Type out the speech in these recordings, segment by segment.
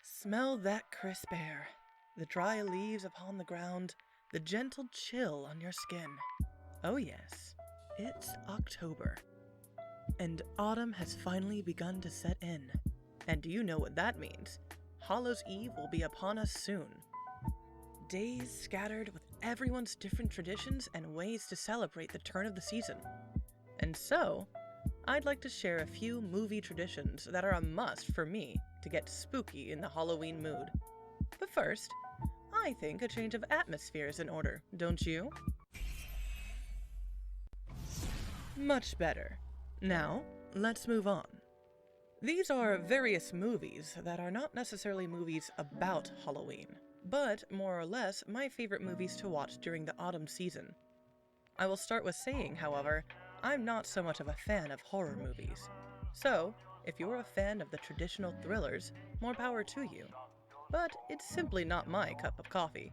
Smell that crisp air, the dry leaves upon the ground, the gentle chill on your skin. Oh yes, it's October. And autumn has finally begun to set in. And do you know what that means? Hallows Eve will be upon us soon. Days scattered with everyone's different traditions and ways to celebrate the turn of the season. And so, I'd like to share a few movie traditions that are a must for me to get spooky in the Halloween mood. But first, I think a change of atmosphere is in order, don't you? Much better. Now, let's move on. These are various movies that are not necessarily movies about Halloween, but more or less my favorite movies to watch during the autumn season. I will start with saying, however, I'm not so much of a fan of horror movies. So, if you're a fan of the traditional thrillers, more power to you. But it's simply not my cup of coffee.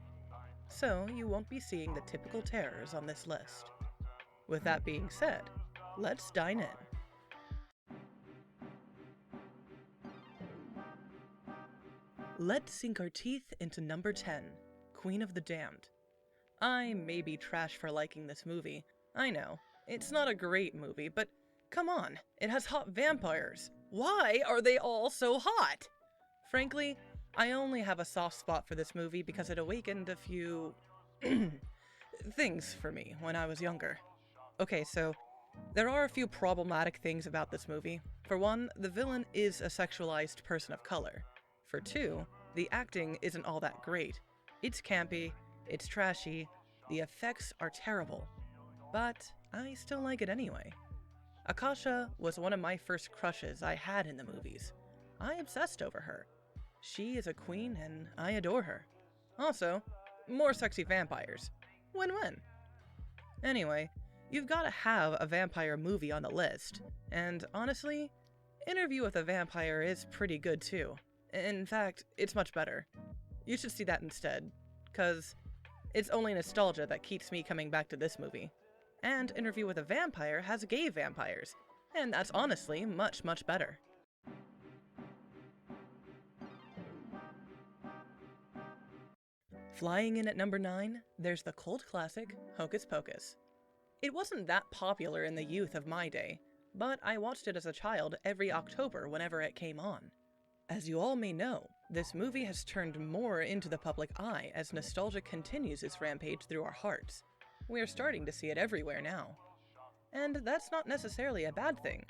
So, you won't be seeing the typical terrors on this list. With that being said, let's dine in. Let's sink our teeth into number 10, Queen of the Damned. I may be trash for liking this movie. I know, it's not a great movie, but come on, it has hot vampires. Why are they all so hot? Frankly, I only have a soft spot for this movie because it awakened a few things for me when I was younger. Okay, so there are a few problematic things about this movie. For one, the villain is a sexualized person of color. For two, the acting isn't all that great. It's campy, it's trashy, the effects are terrible. But I still like it anyway. Akasha was one of my first crushes I had in the movies. I obsessed over her. She is a queen and I adore her. Also, more sexy vampires. Win-win. Anyway, you've got to have a vampire movie on the list. And honestly, Interview with a Vampire is pretty good too. In fact, it's much better. You should see that instead, cause it's only nostalgia that keeps me coming back to this movie. And Interview with a Vampire has gay vampires, and that's honestly much, much better. Flying in at number 9, there's the cult classic, Hocus Pocus. It wasn't that popular in the youth of my day, but I watched it as a child every October whenever it came on. As you all may know, this movie has turned more into the public eye as nostalgia continues its rampage through our hearts. We are starting to see it everywhere now. And that's not necessarily a bad thing.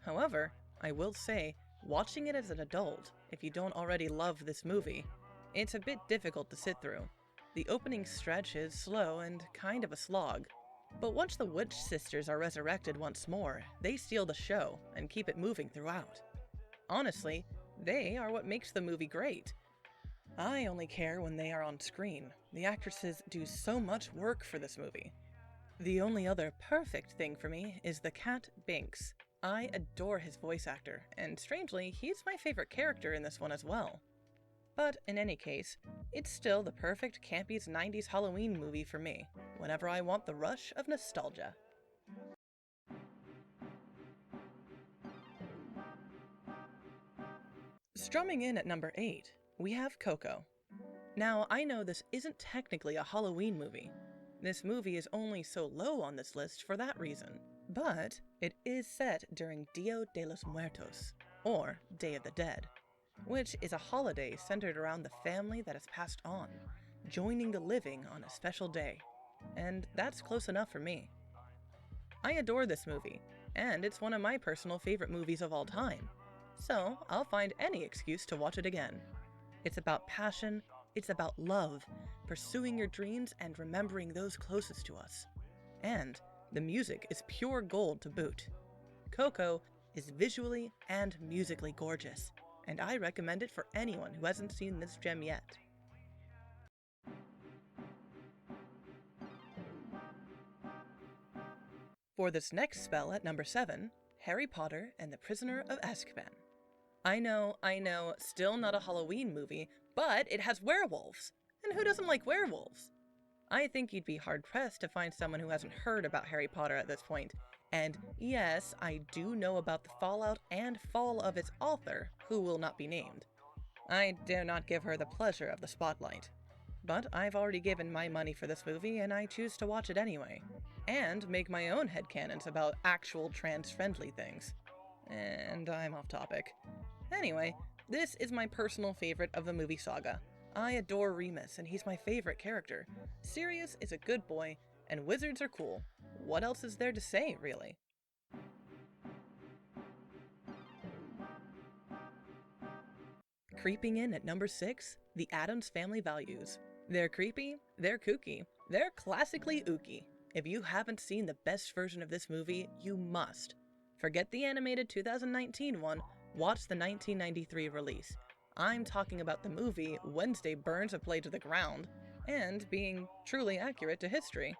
However, I will say, watching it as an adult, if you don't already love this movie, it's a bit difficult to sit through. The opening stretch is slow and kind of a slog. But once the witch sisters are resurrected once more, they steal the show and keep it moving throughout. Honestly, they are what makes the movie great. I only care when they are on screen. The actresses do so much work for this movie. The only other perfect thing for me is the cat Binks. I adore his voice actor, and strangely, he's my favorite character in this one as well. But in any case, it's still the perfect campy 90s Halloween movie for me, whenever I want the rush of nostalgia. Strumming in at number 8, we have Coco. Now, I know this isn't technically a Halloween movie. This movie is only so low on this list for that reason, but it is set during Dia de los Muertos, or Day of the Dead, which is a holiday centered around the family that has passed on, joining the living on a special day, and that's close enough for me. I adore this movie, and it's one of my personal favorite movies of all time, so I'll find any excuse to watch it again. It's about passion, it's about love, pursuing your dreams and remembering those closest to us. And the music is pure gold to boot. Coco is visually and musically gorgeous, and I recommend it for anyone who hasn't seen this gem yet. For this next spell at number 7, Harry Potter and the Prisoner of Azkaban. I know, still not a Halloween movie, but it has werewolves. And who doesn't like werewolves? I think you'd be hard-pressed to find someone who hasn't heard about Harry Potter at this point. And yes, I do know about the fallout and fall of its author, who will not be named. I dare not give her the pleasure of the spotlight. But I've already given my money for this movie, and I choose to watch it anyway. And make my own headcanons about actual trans-friendly things. And I'm off topic. Anyway, this is my personal favorite of the movie saga. I adore Remus, and he's my favorite character. Sirius is a good boy, and wizards are cool. What else is there to say, really? Creeping in at number 6, the Addams Family values. They're creepy, they're kooky, they're classically ooky. If you haven't seen the best version of this movie, you must. Forget the animated 2019 one, watch the 1993 release. I'm talking about the movie Wednesday Burns a Play to the Ground, and being truly accurate to history.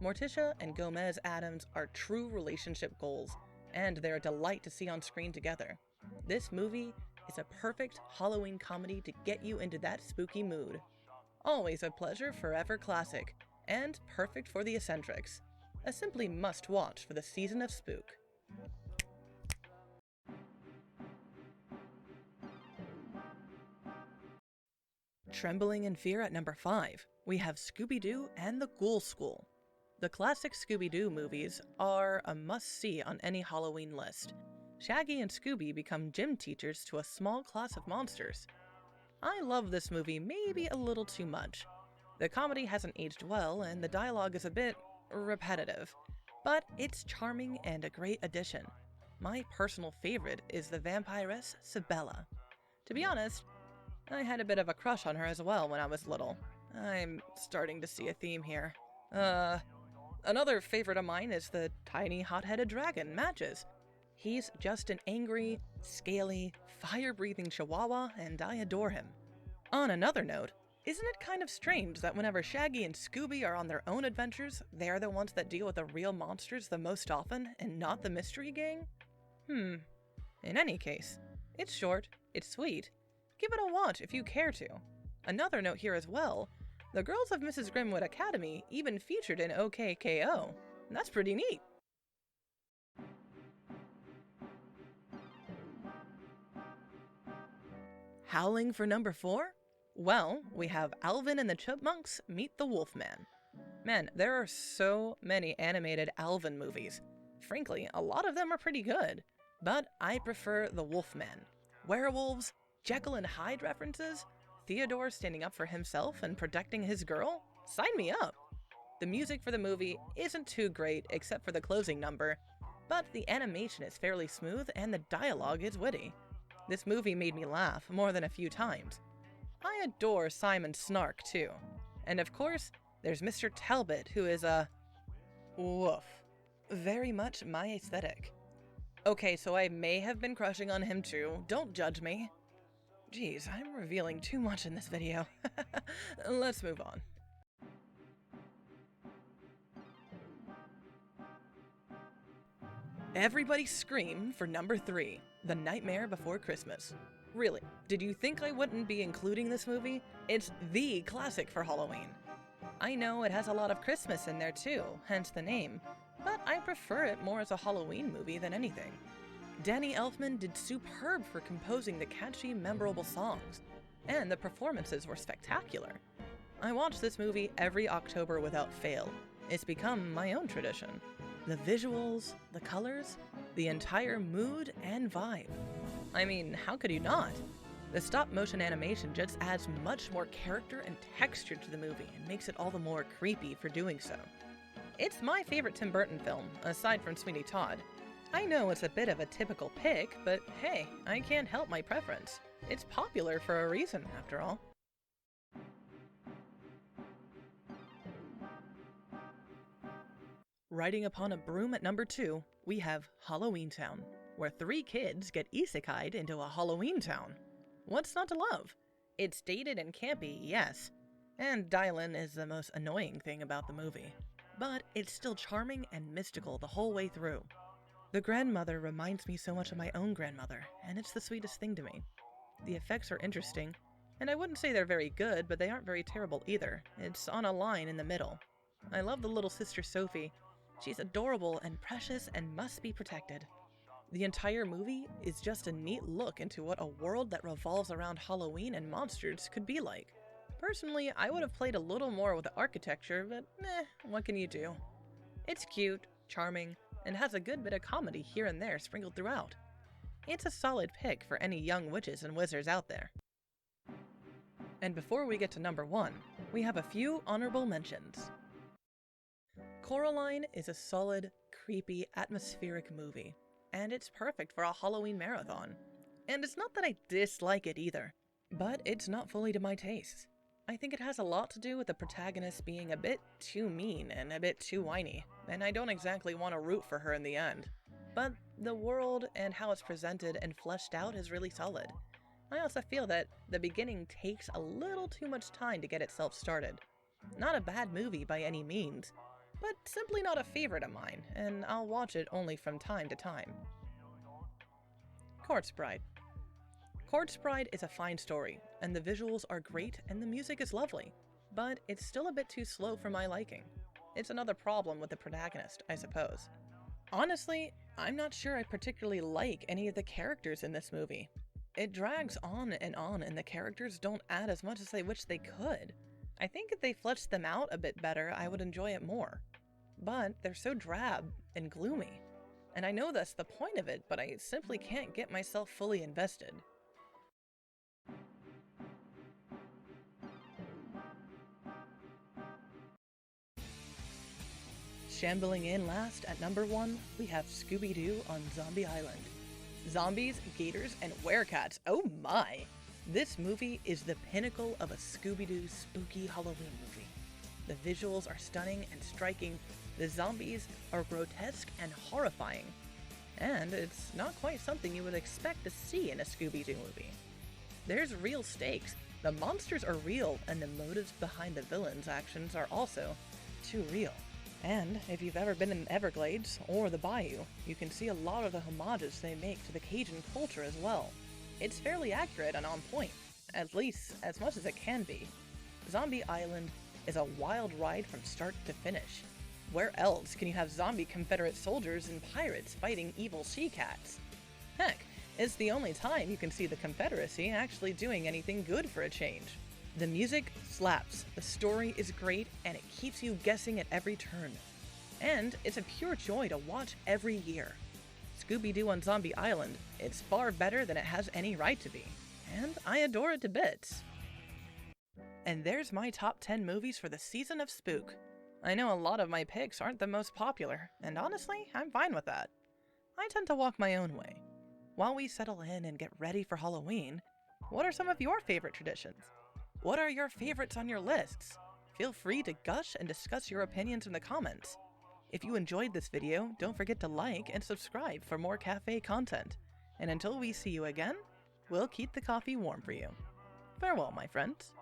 Morticia and Gomez Addams are true relationship goals, and they're a delight to see on screen together. This movie is a perfect Halloween comedy to get you into that spooky mood. Always a pleasure, forever classic, and perfect for the eccentrics. A simply must-watch for the season of spook. Trembling in fear at number 5, we have Scooby Doo and the Ghoul School. The classic Scooby Doo movies are a must-see on any Halloween list. Shaggy and Scooby become gym teachers to a small class of monsters. I love this movie maybe a little too much. The comedy hasn't aged well, and the dialogue is a bit repetitive, but it's charming and a great addition. My personal favorite is the vampiress Sibella. To be honest, I had a bit of a crush on her as well when I was little. I'm starting to see a theme here. Another favorite of mine is the tiny hot-headed dragon, Matches. He's just an angry, scaly, fire-breathing chihuahua, and I adore him. On another note, isn't it kind of strange that whenever Shaggy and Scooby are on their own adventures, they're the ones that deal with the real monsters the most often, and not the mystery gang? In any case, it's short, it's sweet. Give it a watch if you care to. Another note here as well, the girls of Mrs. Grimwood Academy even featured in OKKO. That's pretty neat. Howling for number 4? Well, we have Alvin and the Chipmunks meet the Wolfman. Man, there are so many animated Alvin movies. Frankly, a lot of them are pretty good, but I prefer the Wolfman. Werewolves, Jekyll and Hyde references, Theodore standing up for himself and protecting his girl? Sign me up! The music for the movie isn't too great except for the closing number, but the animation is fairly smooth and the dialogue is witty. This movie made me laugh more than a few times. I adore Simon Snark too. And of course, there's Mr. Talbot, who is a... woof. Very much my aesthetic. Okay, so I may have been crushing on him too, don't judge me. Geez, I'm revealing too much in this video. Let's move on. Everybody scream for number 3, The Nightmare Before Christmas. Really, did you think I wouldn't be including this movie? It's the classic for Halloween. I know it has a lot of Christmas in there too, hence the name, but I prefer it more as a Halloween movie than anything. Danny Elfman did superb for composing the catchy, memorable songs, and the performances were spectacular. I watch this movie every October without fail. It's become my own tradition. The visuals, the colors, the entire mood and vibe. I mean, how could you not? The stop-motion animation just adds much more character and texture to the movie and makes it all the more creepy for doing so. It's my favorite Tim Burton film, aside from Sweeney Todd. I know it's a bit of a typical pick, but hey, I can't help my preference. It's popular for a reason, after all. Riding upon a broom at number 2, we have Halloweentown, where 3 kids get isekai'd into a Halloweentown. What's not to love? It's dated and campy, yes, and Dylan is the most annoying thing about the movie, but it's still charming and mystical the whole way through. The grandmother reminds me so much of my own grandmother, and it's the sweetest thing to me. The effects are interesting, And I wouldn't say they're very good, but they aren't very terrible either. It's on a line in the middle. I love the little sister Sophie. She's adorable and precious and must be protected. The entire movie is just a neat look into what a world that revolves around Halloween and monsters could be like. Personally, I would have played a little more with the architecture, but what can you do? It's cute, charming, and has a good bit of comedy here and there sprinkled throughout. It's a solid pick for any young witches and wizards out there. And before we get to number 1, we have a few honorable mentions. Coraline is a solid, creepy, atmospheric movie, and it's perfect for a Halloween marathon. And it's not that I dislike it either, but it's not fully to my taste. I think it has a lot to do with the protagonist being a bit too mean and a bit too whiny, and I don't exactly want to root for her in the end. But the world and how it's presented and fleshed out is really solid. I also feel that the beginning takes a little too much time to get itself started. Not a bad movie by any means, but simply not a favorite of mine, and I'll watch it only from time to time. Corpse Bride. Corpse Bride is a fine story, and the visuals are great and the music is lovely, but it's still a bit too slow for my liking. It's another problem with the protagonist, I suppose. Honestly, I'm not sure I particularly like any of the characters in this movie. It drags on, and the characters don't add as much as I wish they could. I think if they fleshed them out a bit better, I would enjoy it more. But they're so drab and gloomy. And I know that's the point of it, but I simply can't get myself fully invested. Shambling in last at number 1, we have Scooby Doo on Zombie Island. Zombies, gators, and werecats, oh my! This movie is the pinnacle of a Scooby-Doo spooky Halloween movie. The visuals are stunning and striking, the zombies are grotesque and horrifying, and it's not quite something you would expect to see in a Scooby-Doo movie. There's real stakes, the monsters are real, and the motives behind the villains' actions are also too real. And if you've ever been in the Everglades or the Bayou, you can see a lot of the homages they make to the Cajun culture as well. It's fairly accurate and on point, at least as much as it can be. Zombie Island is a wild ride from start to finish. Where else can you have zombie Confederate soldiers and pirates fighting evil she-cats? Heck, it's the only time you can see the Confederacy actually doing anything good for a change. The music slaps, the story is great, and it keeps you guessing at every turn. And it's a pure joy to watch every year. Scooby-Doo on Zombie Island, it's far better than it has any right to be. And I adore it to bits. And there's my top 10 movies for the season of Spook. I know a lot of my picks aren't the most popular, and honestly, I'm fine with that. I tend to walk my own way. While we settle in and get ready for Halloween, what are some of your favorite traditions? What are your favorites on your lists? Feel free to gush and discuss your opinions in the comments. If you enjoyed this video, don't forget to like and subscribe for more cafe content. And until we see you again, we'll keep the coffee warm for you. Farewell, my friends.